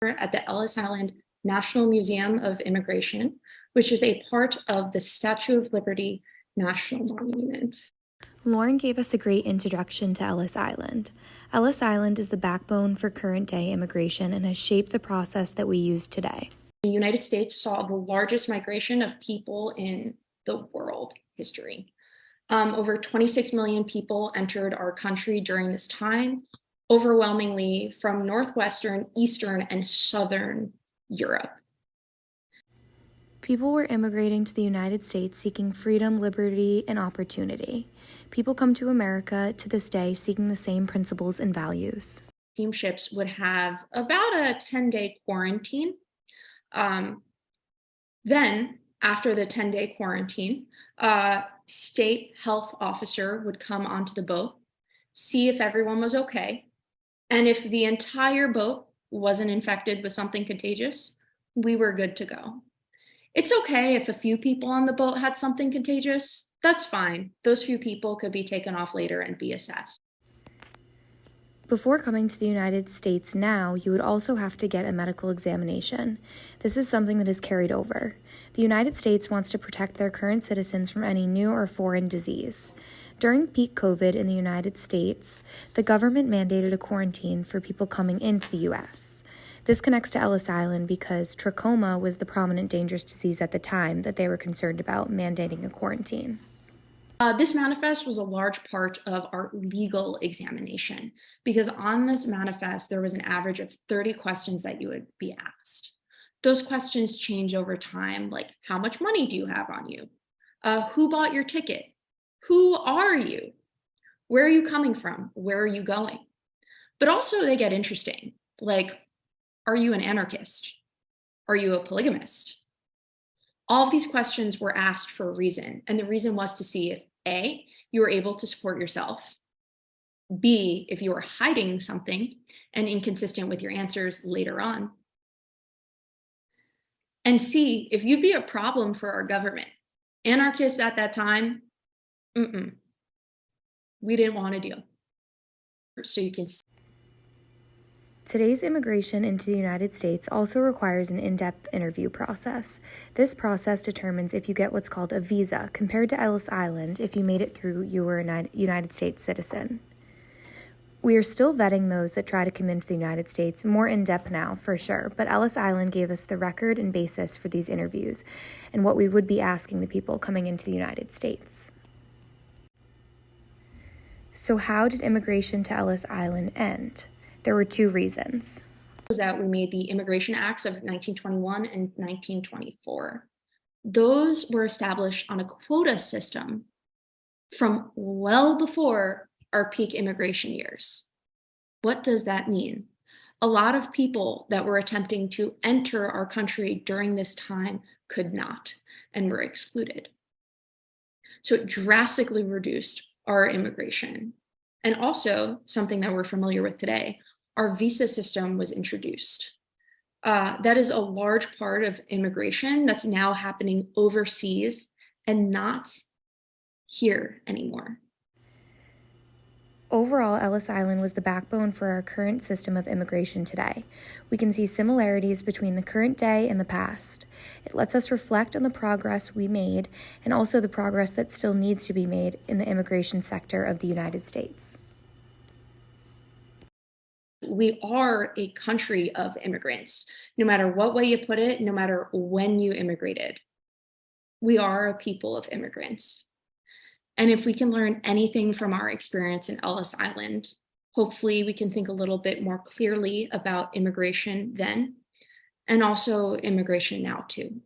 at the Ellis Island National Museum of Immigration, which is a part of the Statue of Liberty National Monument. Lauren gave us a great introduction to Ellis Island. Ellis Island is the backbone for current-day immigration and has shaped the process that we use today. The United States saw the largest migration of people in the world history. Over 26 million people entered our country during this time, overwhelmingly from Northwestern, Eastern, and Southern Europe. People were immigrating to the United States seeking freedom, liberty, and opportunity. People come to America to this day seeking the same principles and values. Steamships would have about a 10-day quarantine. Then, after the 10-day quarantine, a state health officer would come onto the boat, see if everyone was okay, and if the entire boat wasn't infected with something contagious, we were good to go. It's okay if a few people on the boat had something contagious. That's fine. Those few people could be taken off later and be assessed. Before coming to the United States now, you would also have to get a medical examination. This is something that is carried over. The United States wants to protect their current citizens from any new or foreign disease. During peak COVID in the United States, the government mandated a quarantine for people coming into the U.S. This connects to Ellis Island because trachoma was the prominent dangerous disease at the time that they were concerned about mandating a quarantine. This manifest was a large part of our legal examination because on this manifest, there was an average of 30 questions that you would be asked. Those questions change over time, like how much money do you have on you? Who bought your ticket? Who are you? Where are you coming from? Where are you going? But also they get interesting, like, are you an anarchist? Are you a polygamist? All of these questions were asked for a reason, and the reason was to see if A, you were able to support yourself, B, if you were hiding something and inconsistent with your answers later on, and C, if you'd be a problem for our government. Anarchists at that time, we didn't want to deal. So you can see. Today's immigration into the United States also requires an in-depth interview process. This process determines if you get what's called a visa, compared to Ellis Island if you made it through you were a United States citizen. We are still vetting those that try to come into the United States more in-depth now, for sure, but Ellis Island gave us the record and basis for these interviews and what we would be asking the people coming into the United States. So how did immigration to Ellis Island end? There were two reasons. That we made the Immigration Acts of 1921 and 1924. Those were established on a quota system from well before our peak immigration years. What does that mean? A lot of people that were attempting to enter our country during this time could not and were excluded. So it drastically reduced our immigration. And also, something that we're familiar with today, our visa system was introduced. That is a large part of immigration that's now happening overseas and not here anymore. Overall, Ellis Island was the backbone for our current system of immigration today. We can see similarities between the current day and the past. It lets us reflect on the progress we made and also the progress that still needs to be made in the immigration sector of the United States. We are a country of immigrants, no matter what way you put it, no matter when you immigrated. We are a people of immigrants. And if we can learn anything from our experience in Ellis Island, hopefully we can think a little bit more clearly about immigration then, and also immigration now too.